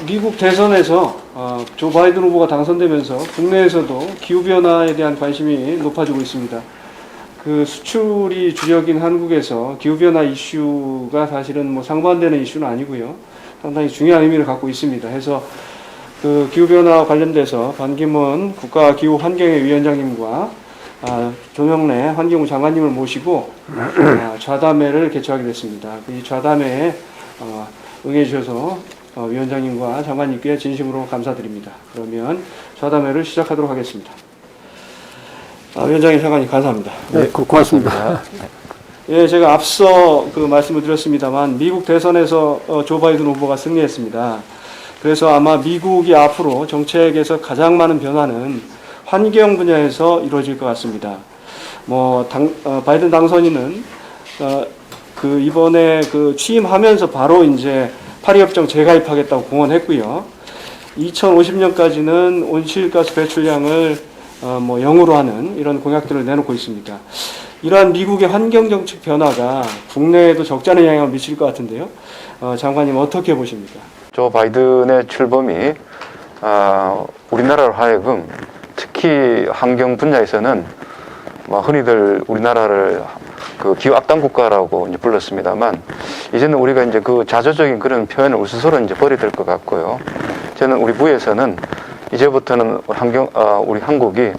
미국 대선에서 조 바이든 후보가 당선되면서 국내에서도 기후변화에 대한 관심이 높아지고 있습니다. 그 수출이 주력인 한국에서 기후변화 이슈가 사실은 뭐 상반되는 이슈는 아니고요. 상당히 중요한 의미를 갖고 있습니다. 해서 그 기후변화 관련돼서 반기문 국가기후환경회 위원장님과 조명래 환경부 장관님을 모시고 좌담회를 개최하게 됐습니다. 이 좌담회에 응해주셔서 위원장님과 장관님께 진심으로 감사드립니다. 그러면 좌담회를 시작하도록 하겠습니다. 위원장님, 장관님 감사합니다. 네, 고맙습니다. 예, 제가 앞서 그 말씀을 드렸습니다만 미국 대선에서 조 바이든 후보가 승리했습니다. 그래서 아마 미국이 앞으로 정책에서 가장 많은 변화는 환경 분야에서 이루어질 것 같습니다. 바이든 당선인은 그 이번에 그 취임하면서 바로 이제 파리 협정 재가입하겠다고 공언했고요. 2050년까지는 온실가스 배출량을 0으로 하는 이런 공약들을 내놓고 있습니다. 이러한 미국의 환경 정책 변화가 국내에도 적잖은 영향을 미칠 것 같은데요. 장관님 어떻게 보십니까? 조 바이든의 출범이 우리나라로 하여금 특히 환경 분야에서는 흔히들 우리나라를 그 기후 악당 국가라고 이제 불렀습니다만 이제는 우리가 이제 그 자조적인 그런 표현을 스스로 이제 버려야 될 것 같고요. 저는 우리 부에서는 이제부터는 우리 한국이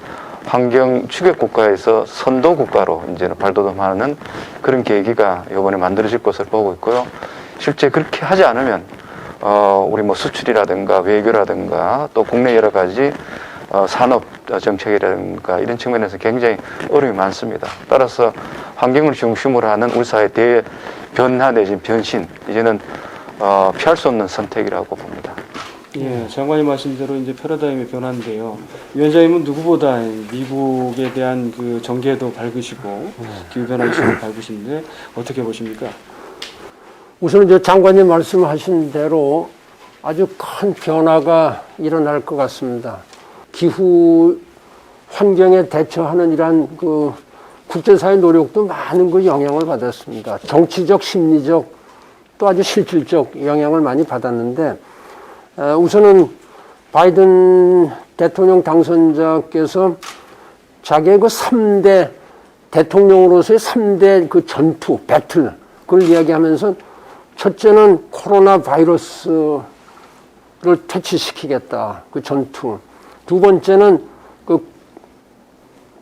환경 추격 국가에서 선도 국가로 이제는 발돋움하는 그런 계기가 이번에 만들어질 것을 보고 있고요. 실제 그렇게 하지 않으면 우리 수출이라든가 외교라든가 또 국내 여러 가지 산업 정책이라든가 이런 측면에서 굉장히 어려움이 많습니다. 따라서 환경을 중심으로 하는 우리 사회의 대변화 내지 변신, 이제는 피할 수 없는 선택이라고 봅니다. 예, 장관님 말씀대로 이제 패러다임의 변화인데요. 위원장님은 누구보다 미국에 대한 그 정계도 밝으시고 기후변화 이슈도 밝으신데 어떻게 보십니까? 우선 이제 장관님 말씀하신 대로 아주 큰 변화가 일어날 것 같습니다. 기후 환경에 대처하는 이러한 그 국제사회 노력도 많은 그 영향을 받았습니다. 정치적, 심리적, 또 아주 실질적 영향을 많이 받았는데, 우선은 바이든 대통령 당선자께서 자기의 그 3대 대통령으로서의 3대 그 전투, 배틀, 그걸 이야기하면서 첫째는 코로나 바이러스를 퇴치시키겠다. 그 전투. 두 번째는 그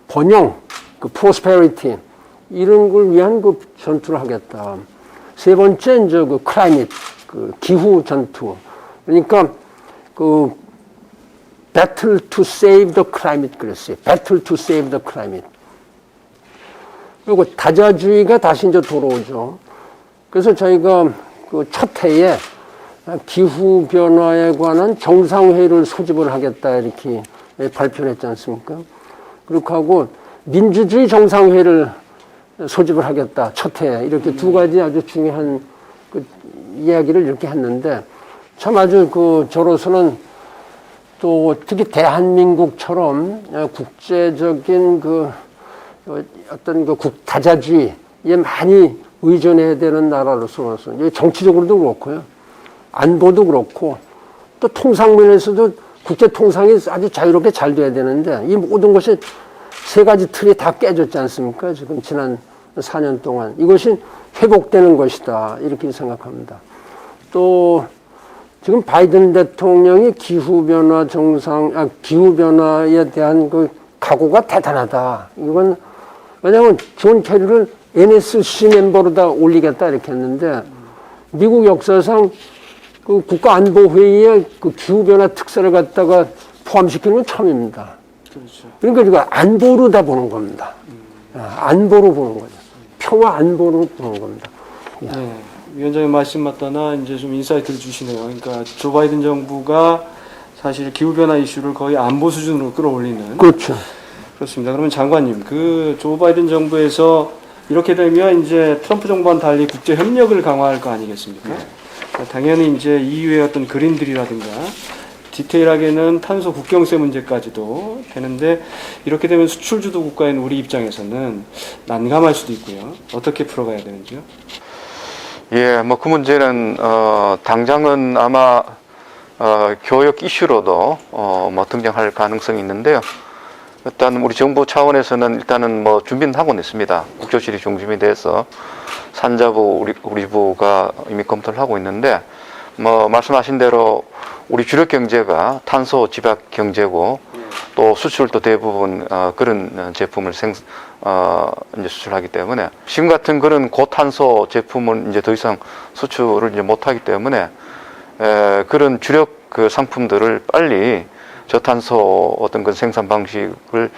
번영, 그 프로스페리티, 이런 걸 위한 그 전투를 하겠다. 세 번째, 이제 그 클라이밋, 그 기후 전투. 그러니까 그 battle to save the climate 그랬어요. battle to save the climate. 그리고 다자주의가 다시 이제 돌아오죠. 그래서 저희가 그 첫 해에 기후 변화에 관한 정상회의를 소집을 하겠다 이렇게 발표를 했지 않습니까? 그렇게 하고 민주주의 정상회의를 소집을 하겠다 첫 해에 이렇게 두 가지 아주 중요한 그 이야기를 이렇게 했는데 참 아주 저로서는 또 특히 대한민국처럼 국제적인 어떤 다자주의에 많이 의존해야 되는 나라로서 정치적으로도 그렇고요. 안보도 그렇고 또 통상면에서도 국제 통상이 아주 자유롭게 잘 돼야 되는데 이 모든 것이 세 가지 틀이 다 깨졌지 않습니까? 지금 지난 4년 동안 이것이 회복되는 것이다 이렇게 생각합니다. 또 지금 바이든 대통령이 기후변화에 대한 그 각오가 대단하다. 이건 왜냐하면 존 케리를 NSC 멤버로다 올리겠다 이렇게 했는데 미국 역사상 그 국가안보회의에 그 기후변화 특사를 갖다가 포함시키는 건 처음입니다. 그렇죠. 그러니까 우리가 안보로 다 보는 겁니다. 안보로 보는 거죠. 평화 안보로 보는 겁니다. 네, 위원장님 말씀 맞다나 이제 좀 인사이트를 주시네요. 그러니까 조 바이든 정부가 사실 기후변화 이슈를 거의 안보 수준으로 끌어올리는. 그렇죠. 그렇습니다. 그러면 장관님, 그 조 바이든 정부에서 이렇게 되면 이제 트럼프 정부와는 달리 국제 협력을 강화할 거 아니겠습니까? 당연히 이제 EU의 어떤 그린들이라든가 디테일하게는 탄소 국경세 문제까지도 되는데 이렇게 되면 수출주도 국가인 우리 입장에서는 난감할 수도 있고요. 어떻게 풀어가야 되는지요? 예, 그 문제는 당장은 아마 교육 이슈로도 뭐 등장할 가능성이 있는데요. 일단 우리 정부 차원에서는 일단은 뭐 준비는 하고 있습니다. 국조실이 중심이 돼서 산자부 우리 부가 이미 검토를 하고 있는데 뭐 말씀하신 대로 우리 주력 경제가 탄소 집약 경제고 또 수출도 대부분 그런 제품을 이제 수출하기 때문에 지금 같은 그런 고탄소 제품은 이제 더 이상 수출을 이제 못하기 때문에 그런 주력 그 상품들을 빨리 저탄소 어떤 그 생산 방식을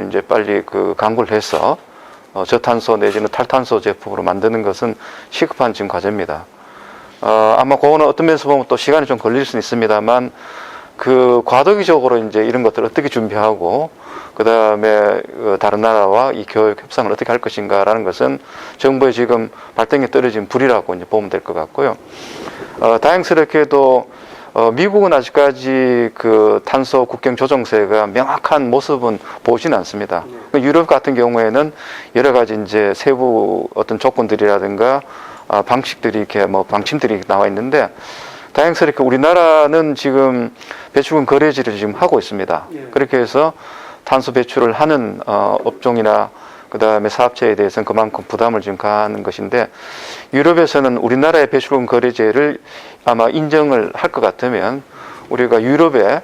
이제 빨리 그 강구를 해서 저탄소 내지는 탈탄소 제품으로 만드는 것은 시급한 지금 과제입니다. 아마 그거는 어떤 면에서 보면 또 시간이 좀 걸릴 수는 있습니다만 그 과도기적으로 이제 이런 것들을 어떻게 준비하고 그 다음에 다른 나라와 이 교육 협상을 어떻게 할 것인가라는 것은 정부의 지금 발등에 떨어진 불이라고 이제 보면 될 것 같고요. 다행스럽게도 미국은 아직까지 그 탄소 국경 조정세가 명확한 모습은 보지는 않습니다. 유럽 같은 경우에는 여러 가지 이제 세부 어떤 조건들이라든가 방식들이 이렇게 뭐 방침들이 나와 있는데 다행스럽게 우리나라는 지금 배출권 거래제를 지금 하고 있습니다. 그렇게 해서 탄소 배출을 하는 업종이나 그 다음에 사업체에 대해서는 그만큼 부담을 지금 가하는 것인데 유럽에서는 우리나라의 배출권 거래제를 아마 인정을 할 것 같으면 우리가 유럽의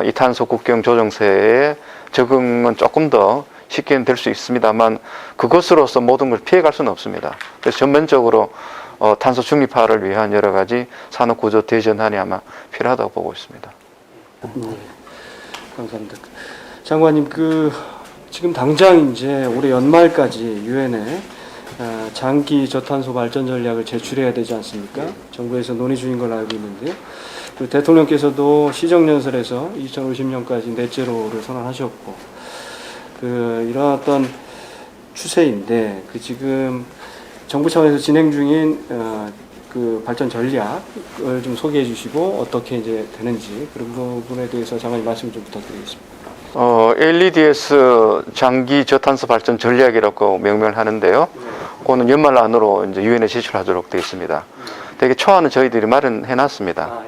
이 탄소 국경 조정세에 적응은 조금 더 쉽게 될 수 있습니다만 그것으로서 모든 걸 피해갈 수는 없습니다. 그래서 전면적으로 탄소 중립화를 위한 여러 가지 산업 구조 대전환이 아마 필요하다고 보고 있습니다. 네, 감사합니다. 장관님, 지금 당장 이제 올해 연말까지 유엔에 장기 저탄소 발전 전략을 제출해야 되지 않습니까? 정부에서 논의 중인 걸로 알고 있는데요. 그리고 대통령께서도 시정연설에서 2050년까지 넷제로를 선언하셨고, 이런 어떤 추세인데, 지금 정부 차원에서 진행 중인 그 발전 전략을 좀 소개해 주시고 어떻게 이제 되는지 그런 부분에 대해서 장관님 말씀 좀 부탁드리겠습니다. LEDS 장기 저탄소 발전 전략이라고 명명을 하는데요. 그거는 연말 안으로 이제 유엔에 제출하도록 되어 있습니다. 되게 초안은 저희들이 마련해 놨습니다.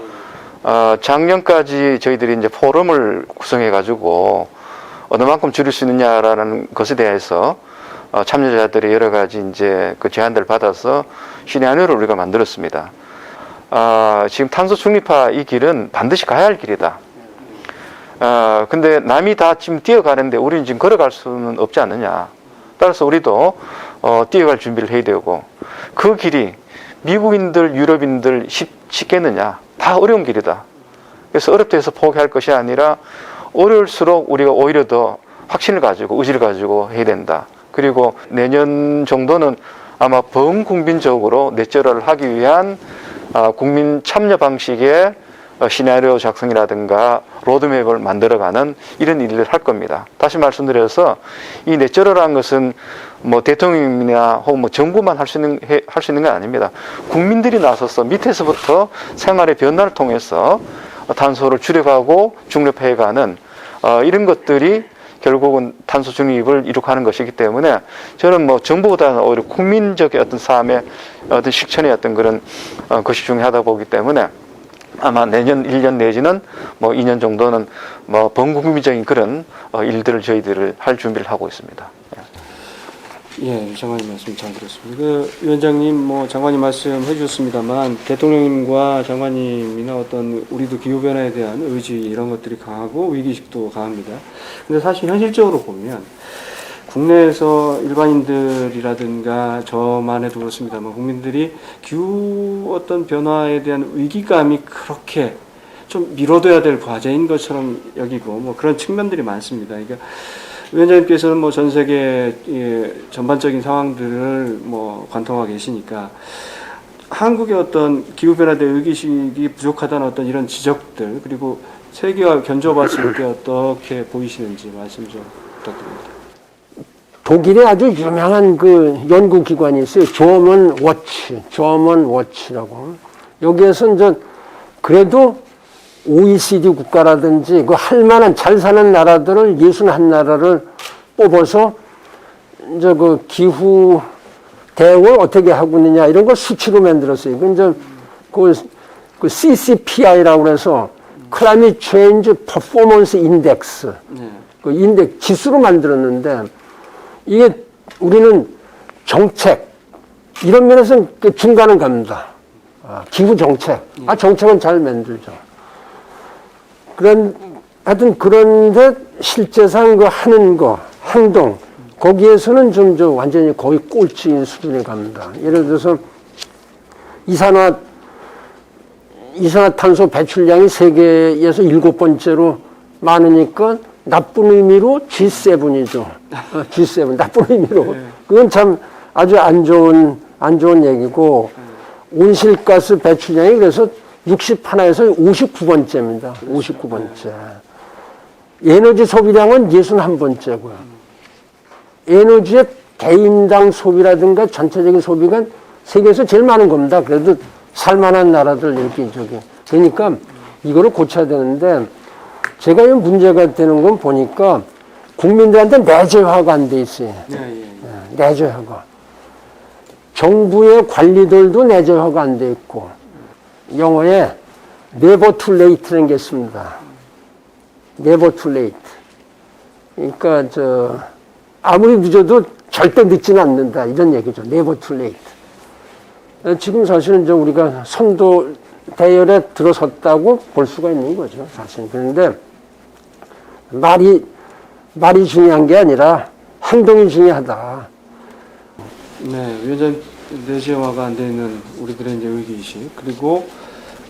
작년까지 저희들이 이제 포럼을 구성해 가지고 어느 만큼 줄일 수 있느냐라는 것에 대해서 참여자들이 여러 가지 이제 그 제안들을 받아서 시나리오를 우리가 만들었습니다. 지금 탄소 중립화 이 길은 반드시 가야 할 길이다. 근데 남이 다 지금 뛰어가는데 우리는 지금 걸어갈 수는 없지 않느냐. 따라서 우리도 뛰어갈 준비를 해야 되고 그 길이 미국인들, 유럽인들 쉽겠느냐. 다 어려운 길이다. 그래서 어렵다 해서 포기할 것이 아니라 어려울수록 우리가 오히려 더 확신을 가지고 의지를 가지고 해야 된다. 그리고 내년 정도는 아마 범국민적으로 넷제로를 하기 위한 국민 참여 방식의 시나리오 작성이라든가 로드맵을 만들어가는 이런 일을 할 겁니다. 다시 말씀드려서 이 넷제로라는 것은 뭐 대통령이나 혹은 뭐 정부만 할 수 있는 건 아닙니다. 국민들이 나서서 밑에서부터 생활의 변화를 통해서 탄소를 줄여가고 중립해가는 이런 것들이 결국은 탄소 중립을 이룩하는 것이기 때문에 저는 뭐 정부보다는 오히려 국민적인 어떤 삶의 어떤 실천의 어떤 그런 것이 중요하다 보기 때문에 아마 내년 1년 내지는 뭐 2년 정도는 뭐 범국민적인 그런 일들을 저희들을 할 준비를 하고 있습니다. 예, 장관님 말씀 잘 들었습니다. 위원장님, 뭐 장관님 말씀해 주셨습니다만 대통령님과 장관님이나 어떤 우리도 기후 변화에 대한 의지 이런 것들이 강하고 위기의식도 강합니다. 근데 사실 현실적으로 보면 국내에서 일반인들이라든가 저만 해도 그렇습니다만 국민들이 기후 어떤 변화에 대한 위기감이 그렇게 좀 미뤄둬야 될 과제인 것처럼 여기고 뭐 그런 측면들이 많습니다. 그러니까 위원장님께서는 뭐 전 세계 전반적인 상황들을 뭐 관통하고 계시니까 한국의 어떤 기후 변화에 대한 의기식이 부족하다는 어떤 이런 지적들 그리고 세계와 견줘봤을 때 어떻게 보이시는지 말씀 좀 부탁드립니다. 독일에 아주 유명한 그 연구기관이 있어요. 저먼 워치라고. 여기에서 이제 그래도 OECD 국가라든지 그 할 만한 잘 사는 나라들을 61나라를 뽑아서 이제 그 기후 대응을 어떻게 하고 있느냐 이런 걸 수치로 만들었어요. 그 이제 그 그 CCPI라고 해서 Climate Change Performance Index, 네. 그 인덱스 지수로 만들었는데 이게 우리는 정책 이런 면에서 중간은 갑니다. 기후 정책, 정책은 잘 만들죠. 하여튼 그런데 실제상 그 하는 거, 행동 거기에서는 좀 완전히 거의 꼴찌인 수준에 갑니다. 예를 들어서 이산화탄소 배출량이 세계에서 7번째로 많으니까 나쁜 의미로 G7이죠. G7 나쁜 의미로. 그건 참 아주 안 좋은 얘기고 온실가스 배출량이 그래서 61에서 59번째입니다. 59번째. 에너지 소비량은 61번째고요. 에너지의 개인당 소비라든가 전체적인 소비가 세계에서 제일 많은 겁니다. 그래도 살만한 나라들 이렇게 그러니까 이거를 고쳐야 되는데 제가 이 문제가 되는 건 보니까 국민들한테 내재화가 안 돼 있어요. 내재화가. 정부의 관리들도 내재화가 안 돼 있고 영어에 never too late라는 게 있습니다. never too late. 그러니까 아무리 늦어도 절대 늦지는 않는다 이런 얘기죠. never too late. 지금 사실은 우리가 선도 대열에 들어섰다고 볼 수가 있는 거죠. 사실. 그런데 말이 중요한 게 아니라 행동이 중요하다. 네, 위원장님 내재화가 안 되는 우리들의 이제 의기의식 그리고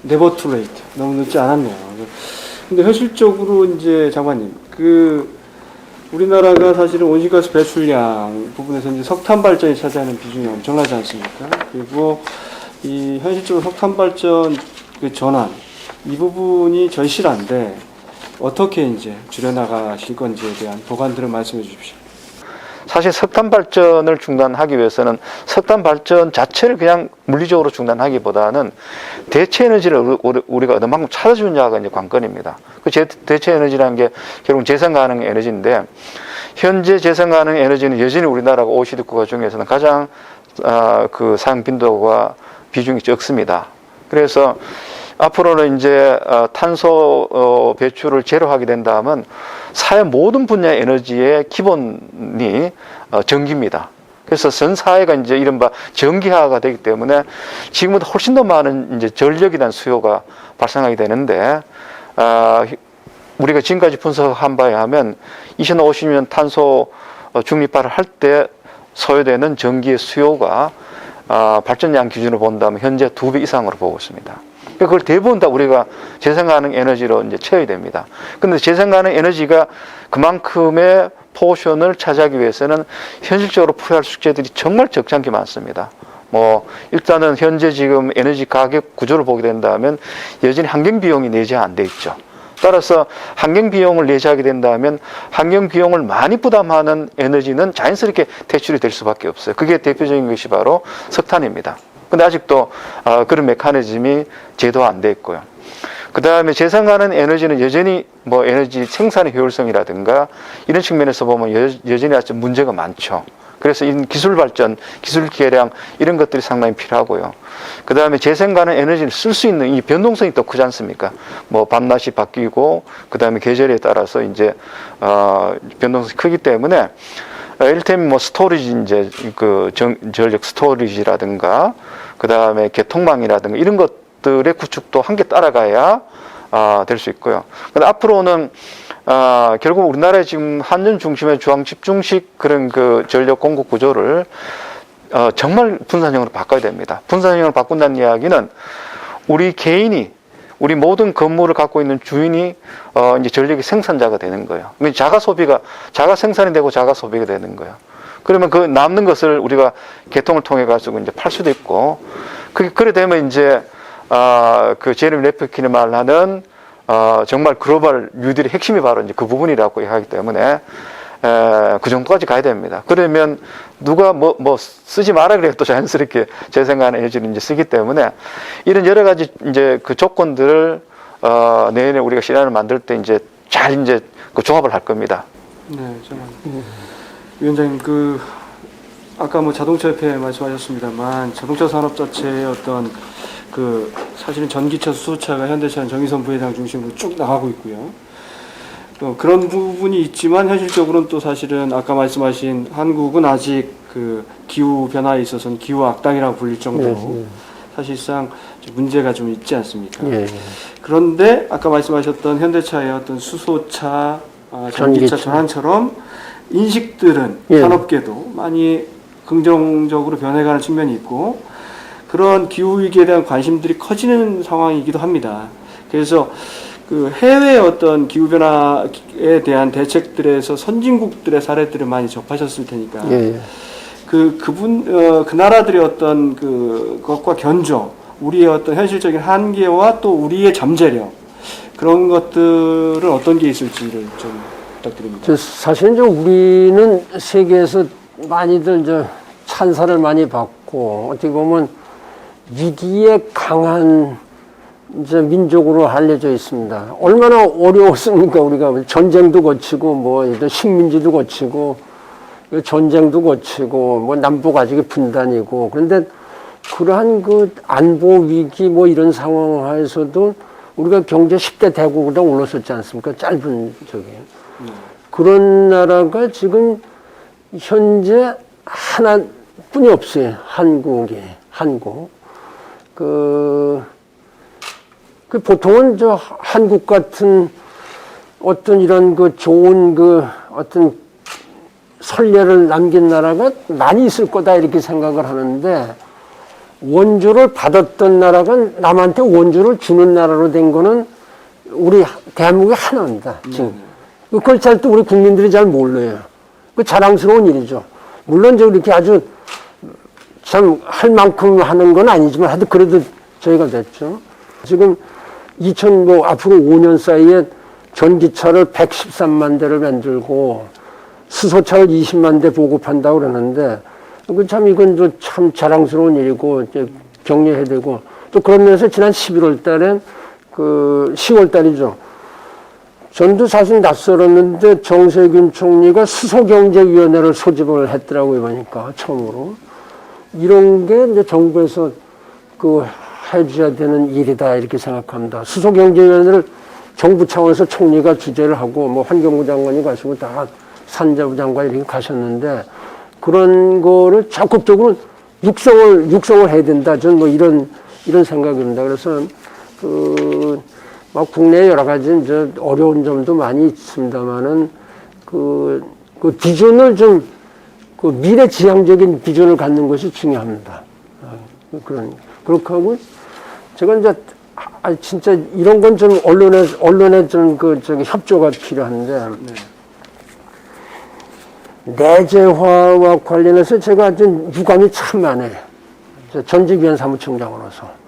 never too late 너무 늦지 않았네요. 근데 현실적으로 이제 장관님 우리나라가 사실은 온실가스 배출량 부분에서 이제 석탄 발전이 차지하는 비중이 엄청나지 않습니까? 그리고 이 현실적으로 석탄 발전 그 전환 이 부분이 절실한데 어떻게 이제 줄여나가실 건지에 대한 보관들을 말씀해 주십시오. 사실 석탄 발전을 중단하기 위해서는 석탄 발전 자체를 그냥 물리적으로 중단하기보다는 대체 에너지를 우리가 어느 만큼 찾아주느냐가 이제 관건입니다. 그 대체 에너지라는 게 결국 재생 가능 에너지인데 현재 재생 가능 에너지는 여전히 우리나라가 OECD 국가 중에서는 가장 그 사용 빈도가 비중이 적습니다. 그래서 앞으로는 이제 탄소 배출을 제로하게 된다면 사회 모든 분야의 에너지의 기본이 전기입니다. 그래서 전 사회가 이제 이른바 전기화가 되기 때문에 지금보다 훨씬 더 많은 이제 전력에 대한 수요가 발생하게 되는데 우리가 지금까지 분석한 바에 하면 2050년 탄소 중립화를 할 때 소요되는 전기의 수요가 발전량 기준으로 본다면 현재 2배 이상으로 보고 있습니다. 그걸 대부분 다 우리가 재생가능 에너지로 이제 채워야 됩니다. 근데 재생가능 에너지가 그만큼의 포션을 차지하기 위해서는 현실적으로 풀어야 할 숙제들이 정말 적잖게 많습니다. 일단은 현재 지금 에너지 가격 구조를 보게 된다면 여전히 환경 비용이 내재가 안 돼 있죠. 따라서 환경 비용을 내재하게 된다면 환경 비용을 많이 부담하는 에너지는 자연스럽게 퇴출이 될 수밖에 없어요. 그게 대표적인 것이 바로 석탄입니다. 근데 아직도 그런 메커니즘이 제도화 안 돼 있고요. 그 다음에 재생가능 에너지는 여전히 에너지 생산의 효율성이라든가 이런 측면에서 보면 여전히 아주 문제가 많죠. 그래서 이 기술 발전, 기술 개량 이런 것들이 상당히 필요하고요. 그 다음에 재생가능 에너지를 쓸 수 있는 이 변동성이 또 크지 않습니까? 밤낮이 바뀌고 그 다음에 계절에 따라서 이제 변동성이 크기 때문에 이를테면 스토리지 이제 전력 스토리지라든가 그 다음에 개통망이라든가 이런 것들의 구축도 함께 따라가야 될 수 있고요. 근데 앞으로는 결국 우리나라의 지금 한전 중심의 주황 집중식 그런 그 전력 공급 구조를 정말 분산형으로 바꿔야 됩니다. 분산형으로 바꾼다는 이야기는 우리 개인이 우리 모든 건물을 갖고 있는 주인이 이제 전력의 생산자가 되는 거예요. 자가 생산이 되고 자가 소비가 되는 거예요. 그러면 그 남는 것을 우리가 개통을 통해 가지고 이제 팔 수도 있고, 그래 되면 이제 그 제레미 레프킨이 말하는 정말 글로벌 뉴딜의 핵심이 바로 이제 그 부분이라고 하기 때문에 그 정도까지 가야 됩니다. 그러면 누가 쓰지 마라 그래야 또 자연스럽게 재생가능 에너지를 이제 쓰기 때문에 이런 여러 가지 이제 그 조건들을 내년에 우리가 시나리오를 만들 때 이제 잘 이제 그 조합을 할 겁니다. 네, 정말. 위원장님 아까 자동차 협회 말씀하셨습니다만 자동차 산업 자체의 어떤 그 사실은 전기차, 수소차가 현대차는 정의선 부회장 중심으로 쭉 나가고 있고요. 그런 부분이 있지만 현실적으로는 또 사실은 아까 말씀하신 한국은 아직 그 기후 변화에 있어서는 기후 악당이라고 불릴 정도로 사실상 좀 문제가 좀 있지 않습니까? 그런데 아까 말씀하셨던 현대차의 어떤 수소차, 전기차 전환처럼 인식들은 산업계도 많이 긍정적으로 변해가는 측면이 있고 그런 기후위기에 대한 관심들이 커지는 상황이기도 합니다. 그래서 그 해외 어떤 기후변화에 대한 대책들에서 선진국들의 사례들을 많이 접하셨을 테니까 그 나라들의 어떤 그것과 견조, 우리의 어떤 현실적인 한계와 또 우리의 잠재력 그런 것들은 어떤 게 있을지를 좀 부탁드립니다. 사실은 우리는 세계에서 많이들 찬사를 많이 받고 어떻게 보면 위기에 강한 민족으로 알려져 있습니다. 얼마나 어려웠습니까? 우리가 전쟁도 거치고 뭐 식민지도 거치고 전쟁도 거치고 뭐 남북 아직이 분단이고 그런데 그러한 그 안보 위기 뭐 이런 상황 하에서도 우리가 경제 10대 대국으로 올랐었지 않습니까? 짧은 저기 그런 나라가 지금 현재 하나뿐이 없어요. 한국. 보통은 한국 같은 어떤 이런 좋은 어떤 선례를 남긴 나라가 많이 있을 거다 이렇게 생각을 하는데 원조를 받았던 나라가 남한테 원조를 주는 나라로 된 거는 우리 대한민국이 하나입니다. 지금. 그걸 잘 또 우리 국민들이 잘 몰라요. 그 자랑스러운 일이죠. 물론 이렇게 아주 참 할 만큼 하는 건 아니지만 하여튼 그래도 저희가 됐죠. 지금 앞으로 5년 사이에 전기차를 113만 대를 만들고 수소차를 20만 대 보급한다고 그러는데 참 이건 참 자랑스러운 일이고 격려해야 되고 또 그런 면에서 지난 11월 달에 10월 달이죠. 전도 사실 낯설었는데 정세균 총리가 수소경제위원회를 소집을 했더라고요. 보니까 처음으로. 이런 게 이제 정부에서 해줘야 되는 일이다 이렇게 생각합니다. 수소경제위원회를 정부 차원에서 총리가 주재를 하고 뭐 환경부 장관이 가시고 다 산자부 장관이 이렇게 가셨는데 그런 거를 적극적으로 육성을 해야 된다. 저는 뭐 이런 생각입니다. 그래서 막 국내에 여러 가지 어려운 점도 많이 있습니다만은 비전을 좀 미래지향적인 비전을 갖는 것이 중요합니다. 그렇게 하고 제가 이제 진짜 이런 건 좀 언론에 좀 협조가 필요한데 내재화와 관련해서 제가 아주 유감이 참 많아요. 전직 유엔 사무총장으로서.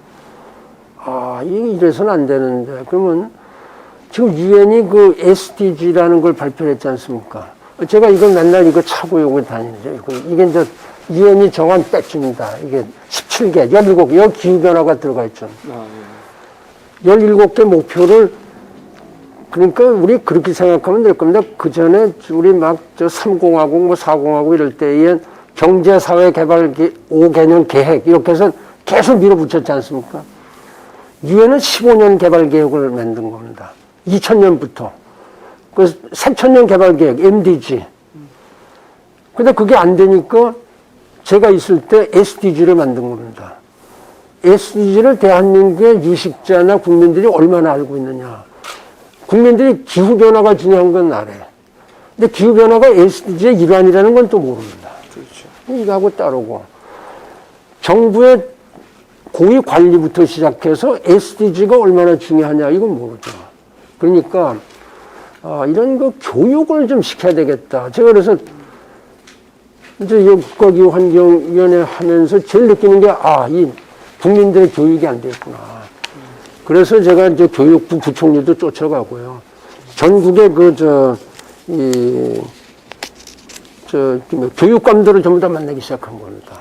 이래서는 안 되는데. 그러면 지금 유엔이 SDG라는 걸 발표했지 않습니까? 제가 이걸 맨날 이거 차고 오고 다니는데, 이게 이제 유엔이 정한 배지입니다. 이게 17개, 17개, 여기 기후변화가 들어가 있죠. 17개 목표를, 그러니까 우리 그렇게 생각하면 될 겁니다. 그 전에 우리 3공화국, 4공화국 이럴 때에 경제사회개발 5개년 계획, 이렇게 해서 계속 밀어붙였지 않습니까? 유엔은 15년 개발 계획을 만든 겁니다. 2000년부터. 그 3000년 개발 계획, MDG. 근데 그게 안 되니까 제가 있을 때 SDG를 만든 겁니다. SDG를 대한민국의 유식자나 국민들이 얼마나 알고 있느냐. 국민들이 기후변화가 중요한 건 알아요. 근데 기후변화가 SDG의 일환이라는 건 또 모릅니다. 그렇죠. 이거하고 따르고. 정부의 고위 관리부터 시작해서 SDG가 얼마나 중요하냐, 이건 모르죠. 그러니까, 이런 교육을 좀 시켜야 되겠다. 제가 그래서 이제 국가기후환경위원회 하면서 제일 느끼는 게, 이 국민들의 교육이 안 됐구나. 그래서 제가 이제 교육부 부총리도 쫓아가고요. 전국의 교육감들을 전부 다 만나기 시작한 겁니다.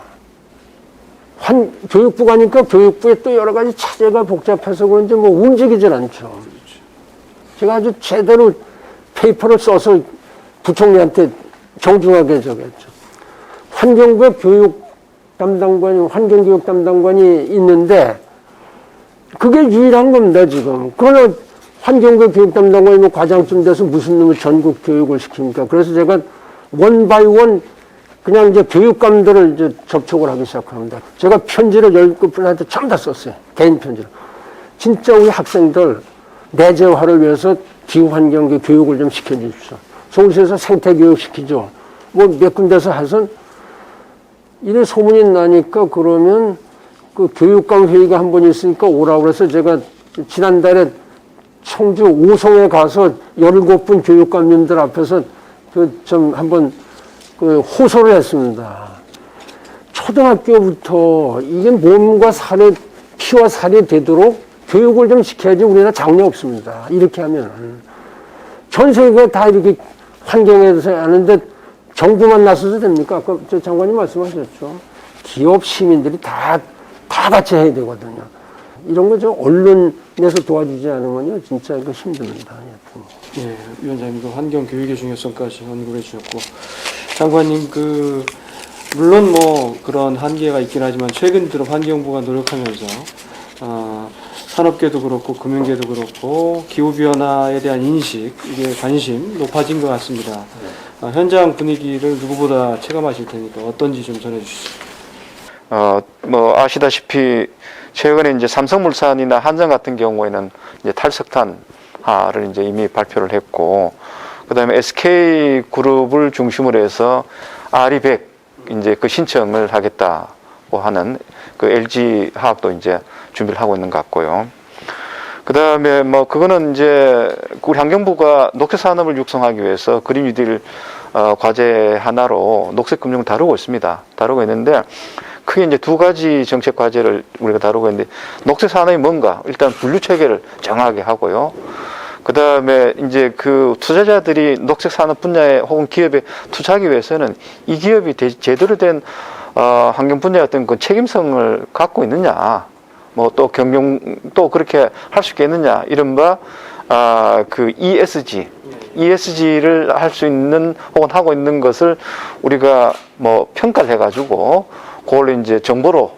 교육부 가니까 교육부에 또 여러 가지 차제가 복잡해서 그런지 움직이질 않죠. 제가 아주 제대로 페이퍼를 써서 부총리한테 정중하게 적었죠. 환경부에 환경교육 담당관이 있는데 그게 유일한 겁니다, 지금. 그러나 환경부 교육 담당관이 뭐 과장쯤 돼서 무슨 놈의 전국 교육을 시킵니까? 그래서 제가 원 바이 원 그냥 이제 교육감들을 이제 접촉을 하기 시작합니다. 제가 편지를 10분한테 전부 다 썼어요. 개인 편지를. 진짜 우리 학생들 내재화를 위해서 기후환경 교육을 좀 시켜주십시오. 서울시에서 생태교육 시키죠. 뭐 몇 군데서 해서 이래 소문이 나니까 그러면 그 교육감 회의가 한 번 있으니까 오라고 그래서 제가 지난달에 청주 오송에 가서 17분 교육감님들 앞에서 그 좀 한번 그 호소를 했습니다. 초등학교부터 이게 몸과 살에 피와 살이 되도록 교육을 좀 시켜야지 우리나라 장려 없습니다. 이렇게 하면 전 세계가 다 이렇게 환경에 대해서 하는데 정부만 나서도 됩니까? 아까 저 장관님 말씀하셨죠. 기업 시민들이 다 같이 해야 되거든요. 이런 거 저 언론에서 도와주지 않으면요 진짜 이거 힘듭니다. 예, 위원장님 그 환경 교육의 중요성까지 언급해 주셨고, 장관님 물론 뭐 그런 한계가 있긴 하지만 최근 들어 환경부가 노력하면서 산업계도 그렇고 금융계도 그렇고 기후 변화에 대한 인식, 이게 관심 높아진 것 같습니다. 현장 분위기를 누구보다 체감하실 테니까 어떤지 좀 전해 주시죠. 뭐 아시다시피 최근에 이제 삼성물산이나 한전 같은 경우에는 이제 탈석탄화를 이제 이미 발표를 했고, 그다음에 SK 그룹을 중심으로 해서 RE100 이제 그 신청을 하겠다고 하는 그 LG 화학도 이제 준비를 하고 있는 것 같고요. 그다음에 뭐 그거는 이제 우리 환경부가 녹색 산업을 육성하기 위해서 그린 뉴딜 과제 하나로 녹색 금융을 다루고 있습니다. 다루고 있는데 크게 이제 두 가지 정책 과제를 우리가 다루고 있는데, 녹색 산업이 뭔가 일단 분류 체계를 정하게 하고요. 그다음에 이제 그 투자자들이 녹색 산업 분야에 혹은 기업에 투자하기 위해서는 이 기업이 제대로 된 환경 분야의 어떤 그 책임성을 갖고 있느냐, 뭐 또 경영 또 그렇게 할 수 있겠느냐, 이른바 그 ESG를 할 수 있는 혹은 하고 있는 것을 우리가 뭐 평가를 해가지고 그걸 이제 정보로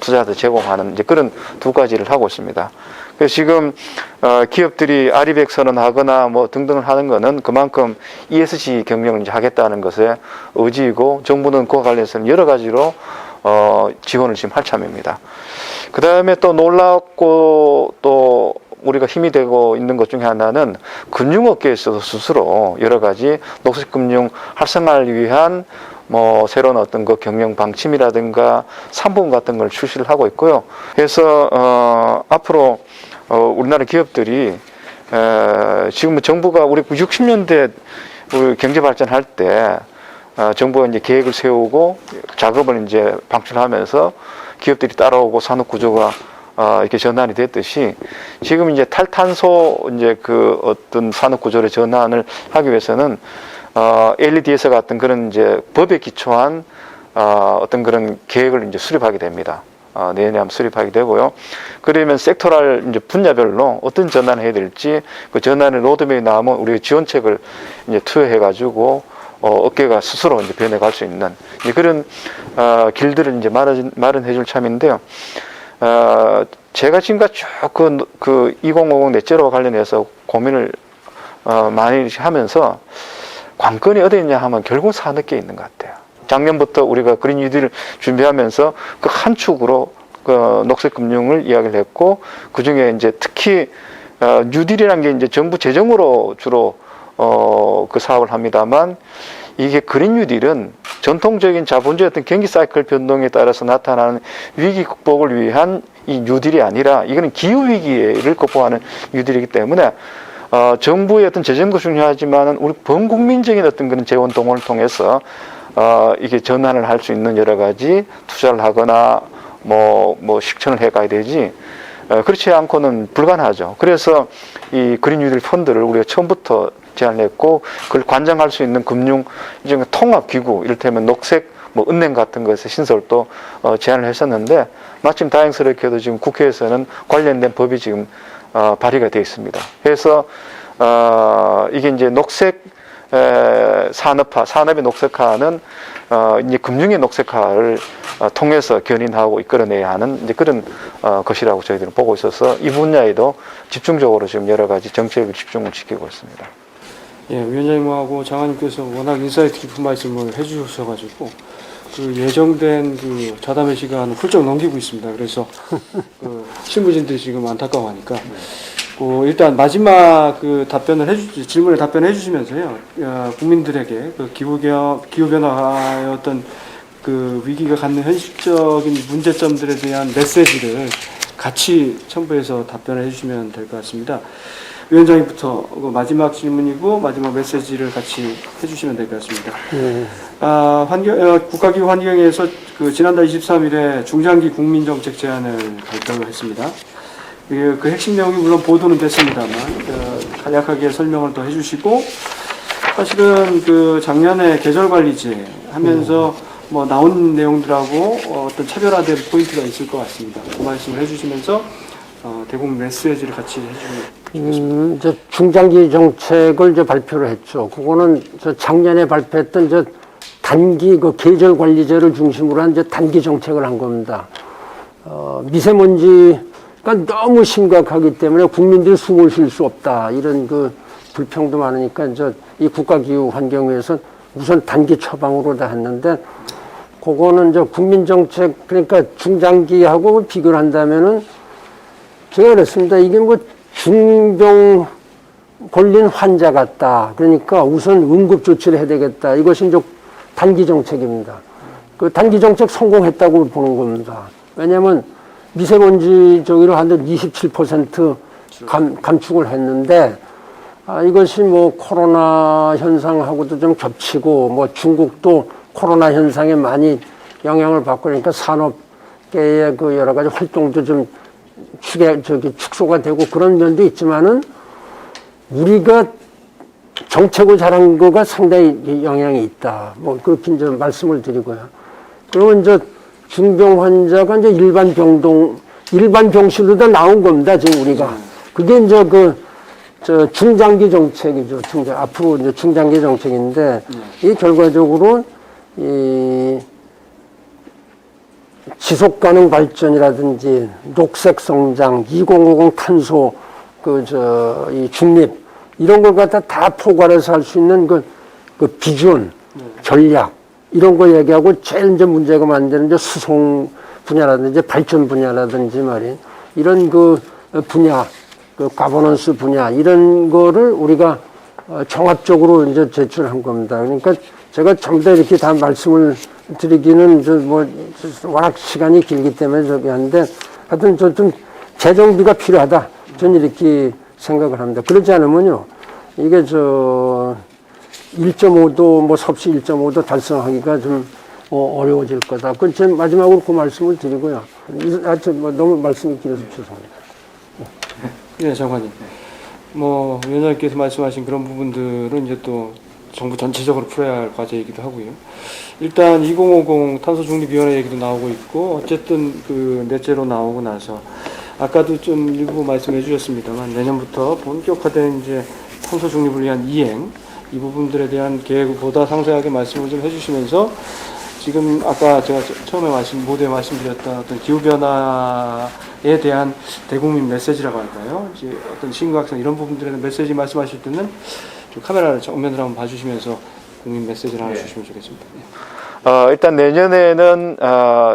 투자자들 제공하는 이제 그런 두 가지를 하고 있습니다. 그래서 지금 기업들이 RE100 선언하거나 뭐 등등을 하는 거는 그만큼 ESG 경영을 이제 하겠다는 것의 의지이고, 정부는 그와 관련해서는 여러 가지로 지원을 지금 할 참입니다. 그 다음에 또 놀랍고 또 우리가 힘이 되고 있는 것 중에 하나는 금융업계에서도 스스로 여러 가지 녹색 금융 활성화를 위한 뭐 새로운 어떤 그 경영 방침이라든가 상품 같은 걸 출시를 하고 있고요. 그래서 앞으로 우리나라 기업들이 지금 정부가 우리 60년대 우리 경제 발전할 때 정부가 이제 계획을 세우고 작업을 이제 방출하면서 기업들이 따라오고 산업 구조가 이렇게 전환이 됐듯이, 지금 이제 탈탄소 이제 그 어떤 산업 구조의 전환을 하기 위해서는 LEDS 같은 그런 이제 법에 기초한 어떤 그런 계획을 이제 수립하게 됩니다. 내년에 한번 수립하게 되고요. 그러면 섹터럴 이제 분야별로 어떤 전환을 해야 될지 그 전환의 로드맵이 나오면 우리가 지원책을 이제 투여해가지고 업계가 스스로 이제 변해갈 수 있는 이제 그런 길들을 이제 마련해줄 참인데요. 제가 지금까지 쭉 그 2050 넷제로와 관련해서 고민을 많이 하면서 관건이 어디 있냐 하면 결국 산업계에 있는 것 같아요. 작년부터 우리가 그린 뉴딜을 준비하면서 그 한 축으로 그 녹색 금융을 이야기를 했고, 그 중에 이제 특히 뉴딜이라는 게 이제 정부 재정으로 주로 그 사업을 합니다만, 이게 그린 뉴딜은 전통적인 자본주의 어떤 경기 사이클 변동에 따라서 나타나는 위기 극복을 위한 이 뉴딜이 아니라 이거는 기후 위기를 극복하는 뉴딜이기 때문에 정부의 어떤 재정도 중요하지만은 우리 범국민적인 어떤 그런 재원 동원을 통해서 이게 전환을 할 수 있는 여러 가지 투자를 하거나 뭐 실천을 해 가야 되지, 그렇지 않고는 불가능하죠. 그래서 이 그린 뉴딜 펀드를 우리가 처음부터 제안을 했고, 그걸 관장할 수 있는 금융 통합 기구, 이를테면 녹색 은행 같은 것의 신설도 제안을 했었는데, 마침 다행스럽게도 지금 국회에서는 관련된 법이 지금 발의가 되어 있습니다. 그래서 이게 이제 녹색 산업의 녹색화는 이제 금융의 녹색화를 통해서 견인하고 이끌어내야 하는 이제 그런 것이라고 저희들은 보고 있어서 이 분야에도 집중적으로 지금 여러 가지 정책을 집중을 시키고 있습니다. 예, 위원장님하고 장관님께서 워낙 인사이트 깊은 말씀을 해주셔가지고 그 예정된 그 자담회 시간을 훌쩍 넘기고 있습니다. 그래서 그 실무진들이 지금 안타까워하니까 일단 마지막 그 질문에 답변해 주시면서요, 국민들에게 그 기후 변화의 어떤 그 위기가 갖는 현실적인 문제점들에 대한 메시지를 같이 첨부해서 답변을 해주시면 될 것 같습니다. 위원장님부터 마지막 질문이고 마지막 메시지를 같이 해주시면 될 것 같습니다. 국가기후 환경에서 그 지난달 23일에 중장기 국민정책 제안을 발표를 했습니다. 그 핵심 내용이 물론 보도는 됐습니다만 간략하게 설명을 더 해주시고, 사실은 그 작년에 계절관리제 하면서 뭐 나온 내용들하고 어떤 차별화된 포인트가 있을 것 같습니다. 그 말씀을 해주시면서 대국민 메시지를 같이 해주시면 저 중장기 정책을 발표를 했죠. 그거는 작년에 발표했던 단기 그 계절 관리제를 중심으로 한 단기 정책을 한 겁니다. 미세먼지가 너무 심각하기 때문에 국민들이 숨을 쉴 수 없다, 이런 그 불평도 많으니까 이 국가기후 환경위에서 우선 단기 처방으로 다 했는데, 그거는 국민정책, 그러니까 중장기하고 비교를 한다면은 제가 그랬습니다. 이게 뭐 중병 걸린 환자 같다. 그러니까 우선 응급 조치를 해야 되겠다. 이것이 단기 정책입니다. 그 단기 정책 성공했다고 보는 겁니다. 왜냐하면 미세먼지 저기로 한 27% 감축을 했는데, 이것이 뭐 코로나 현상하고도 좀 겹치고, 뭐 중국도 코로나 현상에 많이 영향을 받고, 그러니까 산업계의 그 여러 가지 활동도 좀 축소가 되고 그런 면도 있지만은, 우리가 정책을 잘한 거가 상당히 영향이 있다. 뭐 그렇게 말씀을 드리고요. 그러면 중병 환자가 일반 병실로 다 나온 겁니다, 지금 우리가. 그게 중장기 정책이죠. 앞으로 중장기 정책인데, 이 결과적으로 지속 가능 발전이라든지 녹색 성장, 2050 탄소 이 중립, 이런 걸 갖다 다 포괄해서 할 수 있는 그 비전, 전략, 이런 거 얘기하고, 제일 문제가 만드는 수송 분야라든지 발전 분야라든지 말이에요. 이런 그 분야, 그 가버넌스 분야, 이런 거를 우리가 종합적으로 제출한 겁니다. 그러니까 제가 전부 다 이렇게 다 말씀을 드리기는 워낙 시간이 길기 때문에 한데, 하여튼 좀 재정비가 필요하다, 저는 이렇게 생각을 합니다. 그렇지 않으면요, 이게 1.5도, 섭씨 1.5도 달성하기가 좀 어려워질 거다. 제 마지막으로 그 말씀을 드리고요. 너무 말씀이 길어서 죄송합니다. 네, 장관님. 위원장님께서 말씀하신 그런 부분들은 이제 또 정부 전체적으로 풀어야 할 과제이기도 하고요. 일단 2050 탄소중립위원회 얘기도 나오고 있고, 어쨌든 그 넷째로 나오고 나서 아까도 좀 일부 말씀해 주셨습니다만, 내년부터 본격화된 이제 탄소중립을 위한 이행, 이 부분들에 대한 계획을 보다 상세하게 말씀을 좀 해주시면서, 지금 아까 제가 처음에 모두에 말씀드렸던 어떤 기후변화에 대한 대국민 메시지라고 할까요? 이제 어떤 심각성, 이런 부분들에 대한 메시지 말씀하실 때는 좀 카메라를 정면으로 한번 봐주시면서 국민 메시지를 하나 주시면 좋겠습니다. 네. 일단 내년에는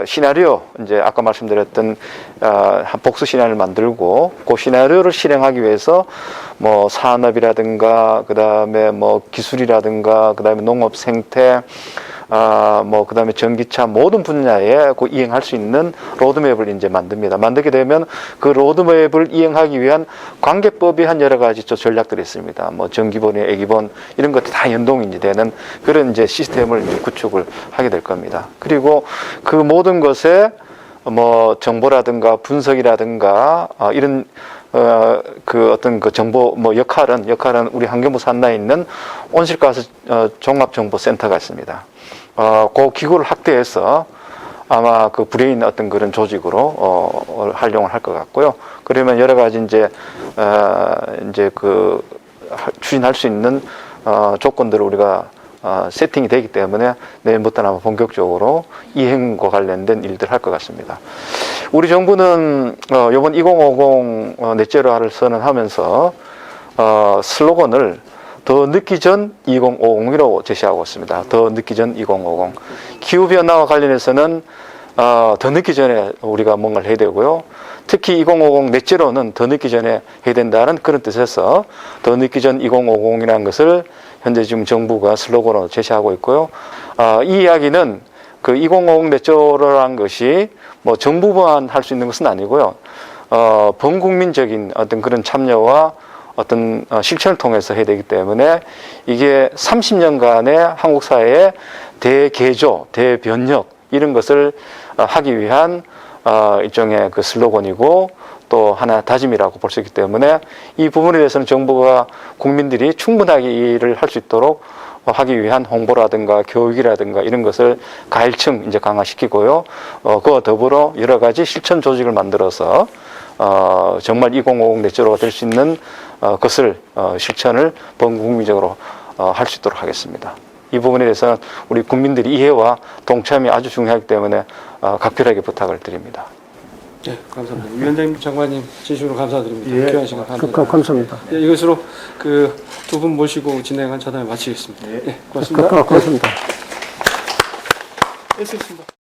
시나리오, 이제 아까 말씀드렸던 한 복수 시나리오를 만들고, 그 시나리오를 실행하기 위해서 뭐 산업이라든가, 그 다음에 뭐 기술이라든가, 그 다음에 농업 생태, 그 다음에 전기차, 모든 분야에 그 이행할 수 있는 로드맵을 이제 만듭니다. 만들게 되면 그 로드맵을 이행하기 위한 관계법이 한 여러 가지 전략들이 있습니다. 뭐 전기본이, 애기본, 이런 것들이 다 연동이 이제 되는 그런 이제 시스템을 이제 구축을 하게 될 겁니다. 그리고 그 모든 것에 뭐 정보라든가 분석이라든가, 이런 그 어떤 그 정보 역할은 우리 환경부 산하에 있는 온실가스 종합정보센터가 있습니다. 그 기구를 확대해서 아마 그 브레인 어떤 그런 조직으로 활용을 할 것 같고요. 그러면 여러 가지 이제 그 추진할 수 있는 조건들을 우리가 세팅이 되기 때문에 내년부터는 아마 본격적으로 이행과 관련된 일들을 할 것 같습니다. 우리 정부는 이번 2050 넷제로를 선언하면서 슬로건을 더 늦기 전 2050이라고 제시하고 있습니다. 더 늦기 전 2050. 기후변화와 관련해서는 더 늦기 전에 우리가 뭔가를 해야 되고요. 특히 2050 넷제로는 더 늦기 전에 해야 된다는 그런 뜻에서 더 늦기 전 2050이라는 것을 현재 지금 정부가 슬로건으로 제시하고 있고요. 이 이야기는 그 2050 넷제로라는 것이 뭐 정부만 할 수 있는 것은 아니고요. 범국민적인 어떤 그런 참여와 어떤 실천을 통해서 해야 되기 때문에 이게 30년간의 한국 사회의 대개조, 대변혁 이런 것을 하기 위한 일종의 그 슬로건이고 또 하나 다짐이라고 볼 수 있기 때문에 이 부분에 대해서는 정부가 국민들이 충분하게 이해를 할 수 있도록 하기 위한 홍보라든가 교육이라든가 이런 것을 가일층 이제 강화시키고요. 그와 더불어 여러 가지 실천 조직을 만들어서 정말 2050 넷제로가 될 수 있는 것을 실천을 범국민적으로 할 수 있도록 하겠습니다. 이 부분에 대해서는 우리 국민들이 이해와 동참이 아주 중요하기 때문에 각별하게 부탁을 드립니다. 네, 감사합니다. 위원장님, 장관님 진심으로 감사드립니다. 귀한 시간 감사합니다. 감사합니다. 네, 이것으로 그 두 분 모시고 진행한 차단을 마치겠습니다. 네, 고맙습니다. 고맙습니다. 했습니다.